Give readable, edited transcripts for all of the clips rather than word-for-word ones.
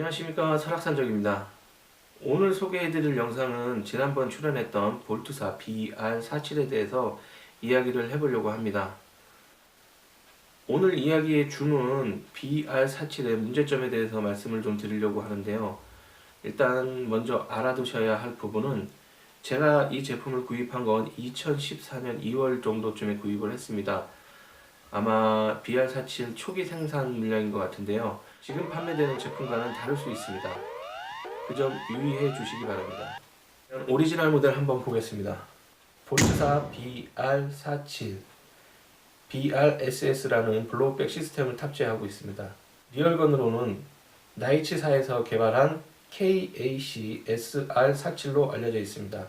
안녕하십니까, 설악산적입니다. 오늘 소개해드릴 영상은 지난번 출연했던 볼트사 BR47에 대해서 이야기를 해보려고 합니다. 오늘 이야기의 주는 BR47의 문제점에 대해서 말씀을 좀 드리려고 하는데요. 일단 먼저 알아두셔야 할 부분은 제가 이 제품을 구입한 건 2014년 2월 정도쯤에 구입을 했습니다. 아마 BR47 초기 생산 물량인 것 같은데요. 지금 판매되는 제품과는 다를 수 있습니다. 그 점 유의해 주시기 바랍니다. 오리지널 모델 한번 보겠습니다. 볼트사 BR47 BRSS라는 블로우백 시스템을 탑재하고 있습니다. 리얼건으로는 나이치사에서 개발한 KAC SR47로 알려져 있습니다.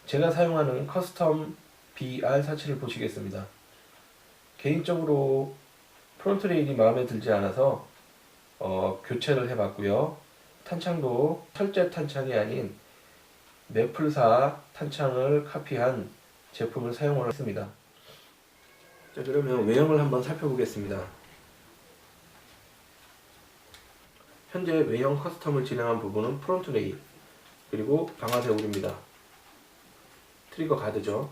제가 사용하는 커스텀 BR47을 보시겠습니다. 개인적으로 프론트 레일이 마음에 들지 않아서 교체를 해봤고요. 탄창도 철제 탄창이 아닌 매플사 탄창을 카피한 제품을 사용을 했습니다. 자, 그러면 외형을 한번 살펴보겠습니다. 현재 외형 커스텀을 진행한 부분은 프론트 레일, 그리고 방아쇠울입니다. 트리거 가드죠.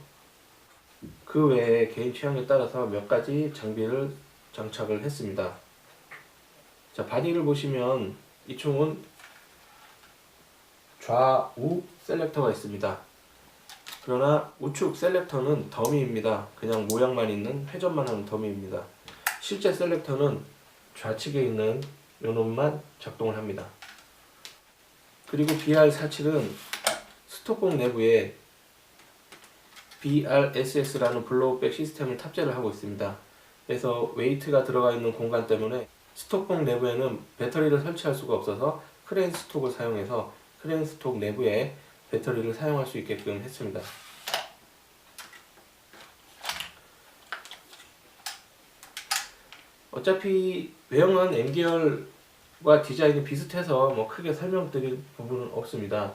그 외에 개인 취향에 따라서 몇 가지 장비를 장착을 했습니다. 자, 바디를 보시면 이 총은 좌우 셀렉터가 있습니다. 그러나 우측 셀렉터는 더미입니다. 그냥 모양만 있는 회전만 하는 더미입니다. 실제 셀렉터는 좌측에 있는 요놈만 작동을 합니다. 그리고 BR47은 스톡봉 내부에 BRSS라는 블로우백 시스템을 탑재를 하고 있습니다. 그래서 웨이트가 들어가 있는 공간 때문에 스톡봉 내부에는 배터리를 설치할 수가 없어서 크레인 스톡을 사용해서 크레인 스톡 내부에 배터리를 사용할 수 있게끔 했습니다. 어차피 외형은 M계열과 디자인이 비슷해서 뭐 크게 설명드릴 부분은 없습니다.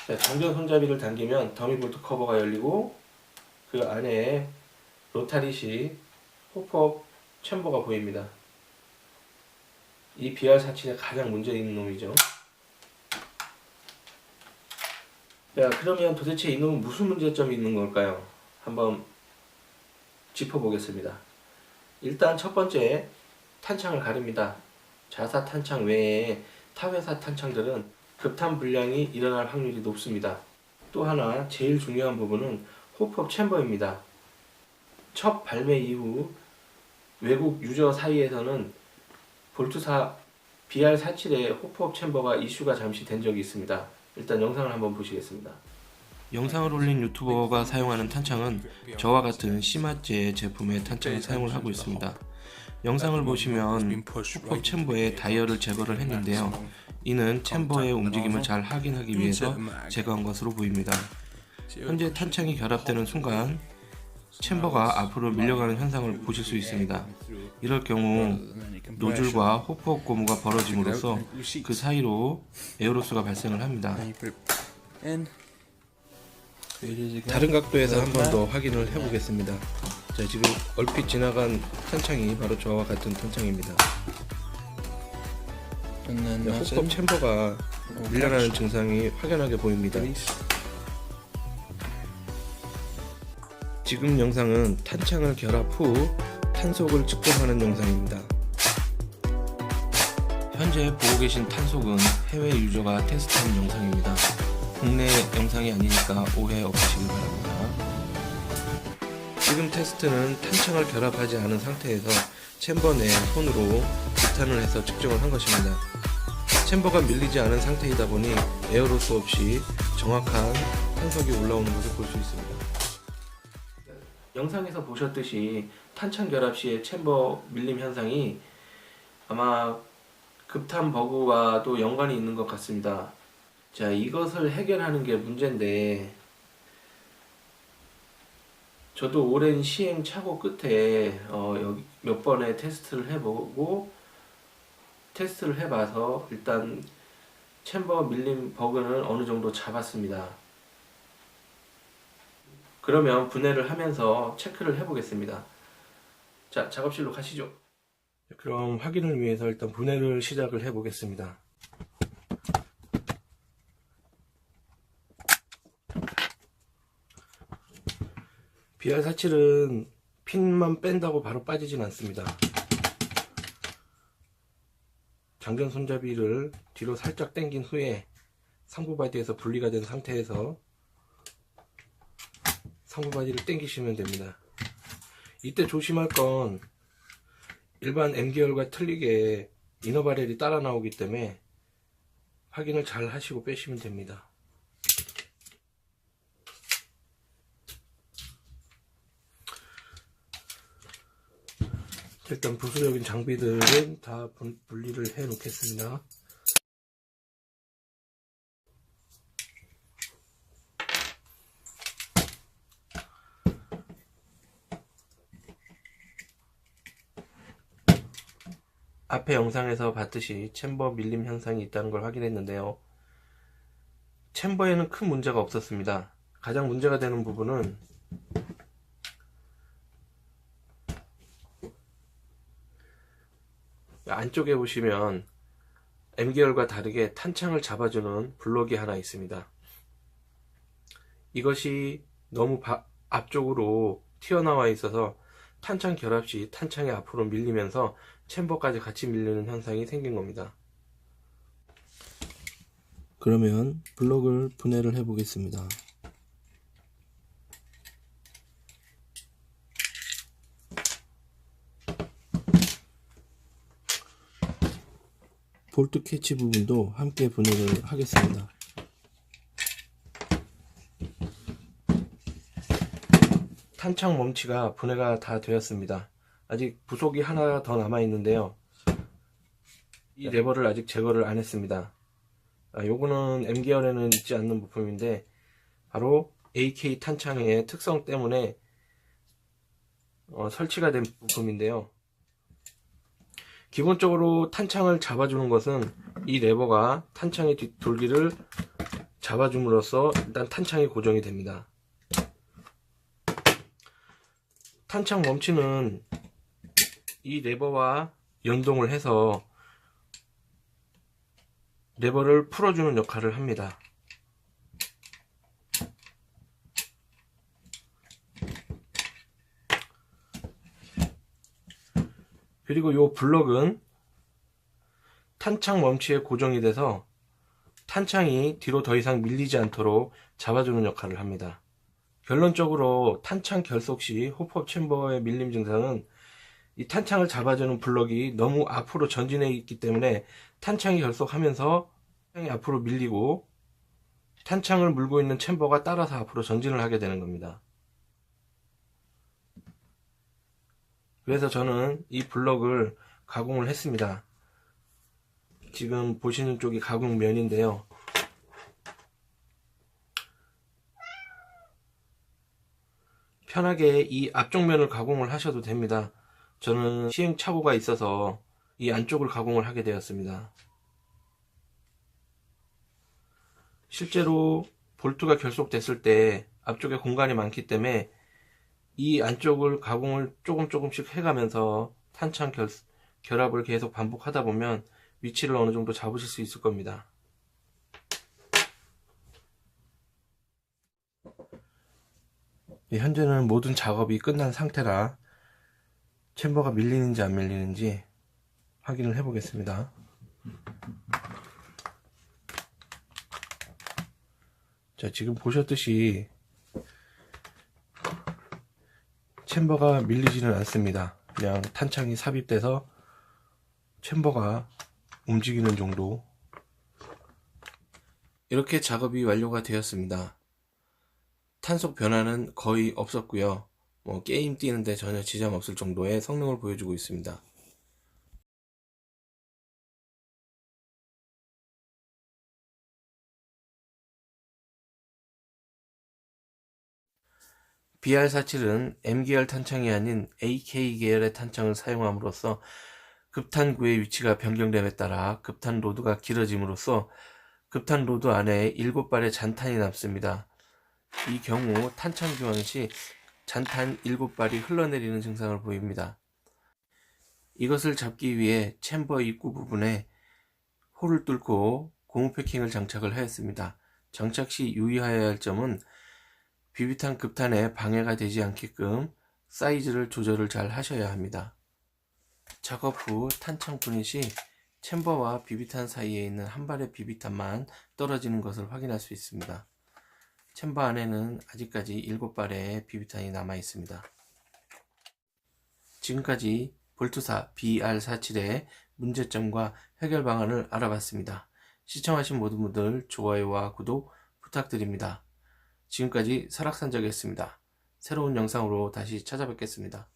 자, 정전 손잡이를 당기면 더미 볼트 커버가 열리고 그 안에 로타리시 호프업 챔버가 보입니다. 이 BR47의 가장 문제 있는 놈이죠. 자, 그러면 도대체 이 놈은 무슨 문제점이 있는 걸까요? 한번 짚어보겠습니다. 일단 첫 번째, 탄창을 가립니다. 자사 탄창 외에 타회사 탄창들은 급탄 불량이 일어날 확률이 높습니다. 또 하나 제일 중요한 부분은 호프업 챔버입니다. 첫 발매 이후 외국 유저 사이에서는 볼트사 BR47의 호프업 챔버가 이슈가 잠시 된 적이 있습니다. 일단 영상을 한번 보시겠습니다. 영상을 올린 유튜버가 사용하는 탄창은 저와 같은 시마제 제품의 탄창을 사용을 하고 있습니다. 영상을 보시면 호프업 챔버에 다이얼을 제거를 했는데요. 이는 챔버의 움직임을 잘 확인하기 위해서 제거한 것으로 보입니다. 현재 탄창이 결합되는 순간 챔버가 앞으로 밀려가는 현상을 보실 수 있습니다. 이럴 경우 노즐과 호프업 고무가 벌어짐으로써 그 사이로 에어로스가 발생을 합니다. 다른 각도에서 한 번 더 확인을 해보겠습니다. 자, 지금 얼핏 지나간 탄창이 바로 저와 같은 탄창입니다. 호프업 챔버가 밀려나는 증상이 확연하게 보입니다. 지금 영상은 탄창을 결합 후 탄속을 측정하는 영상입니다. 현재 보고 계신 탄속은 해외 유저가 테스트한 영상입니다. 국내 영상이 아니니까 오해 없으시길 바랍니다. 지금 테스트는 탄창을 결합하지 않은 상태에서 챔버 내 손으로 급탄을 해서 측정을 한 것입니다. 챔버가 밀리지 않은 상태이다 보니 에어로스 없이 정확한 탄속이 올라오는 것을 볼 수 있습니다. 영상에서 보셨듯이 탄창 결합 시의 챔버 밀림 현상이 아마 급탄 버그와도 연관이 있는 것 같습니다. 자, 이것을 해결하는 게 문제인데 저도 오랜 시행착오 끝에 여기 몇 번의 테스트를 해보고 테스트를 해봐서 일단 챔버 밀림 버그는 어느 정도 잡았습니다. 그러면 분해를 하면서 체크를 해보겠습니다. 자, 작업실로 가시죠. 그럼 확인을 위해서 일단 분해를 시작을 해 보겠습니다. BR47은 핀만 뺀다고 바로 빠지진 않습니다. 장전 손잡이를 뒤로 살짝 당긴 후에 상부바디에서 분리가 된 상태에서 상부바디를 당기시면 됩니다. 이때 조심할 건 일반 M계열과 틀리게 이너바렐이 따라 나오기 때문에 확인을 잘 하시고 빼시면 됩니다. 일단 부수적인 장비들은 다 분리를 해 놓겠습니다. 앞에 영상에서 봤듯이 챔버 밀림 현상이 있다는 걸 확인했는데요. 챔버에는 큰 문제가 없었습니다. 가장 문제가 되는 부분은 안쪽에 보시면 M계열과 다르게 탄창을 잡아주는 블럭이 하나 있습니다. 이것이 너무 앞쪽으로 튀어나와 있어서 탄창 결합 시 탄창이 앞으로 밀리면서 챔버까지 같이 밀리는 현상이 생긴 겁니다. 그러면 블럭을 분해를 해 보겠습니다. 볼트 캐치 부분도 함께 분해를 하겠습니다. 탄창 멈치가 분해가 다 되었습니다. 아직 부속이 하나 더 남아 있는데요. 이 레버를 아직 제거를 안 했습니다. 요거는 M계열에는 있지 않는 부품인데 바로 AK 탄창의 특성 때문에 설치가 된 부품인데요. 기본적으로 탄창을 잡아주는 것은 이 레버가 탄창의 뒷돌기를 잡아줌으로써 일단 탄창이 고정이 됩니다. 탄창 멈치는 이 레버와 연동을 해서 레버를 풀어주는 역할을 합니다. 그리고 이 블럭은 탄창 멈치에 고정이 돼서 탄창이 뒤로 더 이상 밀리지 않도록 잡아주는 역할을 합니다. 결론적으로 탄창 결속 시 호프업 챔버의 밀림 증상은 이 탄창을 잡아주는 블럭이 너무 앞으로 전진해 있기 때문에 탄창이 결속하면서 탄창이 앞으로 밀리고 탄창을 물고 있는 챔버가 따라서 앞으로 전진을 하게 되는 겁니다. 그래서 저는 이 블럭을 가공을 했습니다. 지금 보시는 쪽이 가공면인데요. 편하게 이 앞쪽 면을 가공을 하셔도 됩니다. 저는 시행착오가 있어서 이 안쪽을 가공을 하게 되었습니다. 실제로 볼트가 결속됐을 때 앞쪽에 공간이 많기 때문에 이 안쪽을 가공을 조금씩 해가면서 탄창 결합을 계속 반복하다 보면 위치를 어느 정도 잡으실 수 있을 겁니다. 현재는 모든 작업이 끝난 상태라 챔버가 밀리는지 안 밀리는지 확인을 해 보겠습니다. 자, 지금 보셨듯이 챔버가 밀리지는 않습니다. 그냥 탄창이 삽입돼서 챔버가 움직이는 정도. 이렇게 작업이 완료가 되었습니다. 탄속 변화는 거의 없었고요. 게임 뛰는데 전혀 지장 없을 정도의 성능을 보여주고 있습니다. BR47은 M계열 탄창이 아닌 AK계열의 탄창을 사용함으로써 급탄구의 위치가 변경됨에 따라 급탄 로드가 길어짐으로써 급탄 로드 안에 7발의 잔탄이 남습니다. 이 경우 탄창 교환 시 잔탄 7발이 흘러내리는 증상을 보입니다. 이것을 잡기 위해 챔버 입구 부분에 홀을 뚫고 고무 패킹을 장착을 하였습니다. 장착 시 유의하여야 할 점은 비비탄 급탄에 방해가 되지 않게끔 사이즈를 조절을 잘 하셔야 합니다. 작업 후 탄창 분해 시 챔버와 비비탄 사이에 있는 한 발의 비비탄만 떨어지는 것을 확인할 수 있습니다. 챔버 안에는 아직까지 7발의 비비탄이 남아 있습니다. 지금까지 볼트사 BR47의 문제점과 해결 방안을 알아봤습니다. 시청하신 모든 분들 좋아요와 구독 부탁드립니다. 지금까지 설악산적이었습니다. 새로운 영상으로 다시 찾아뵙겠습니다.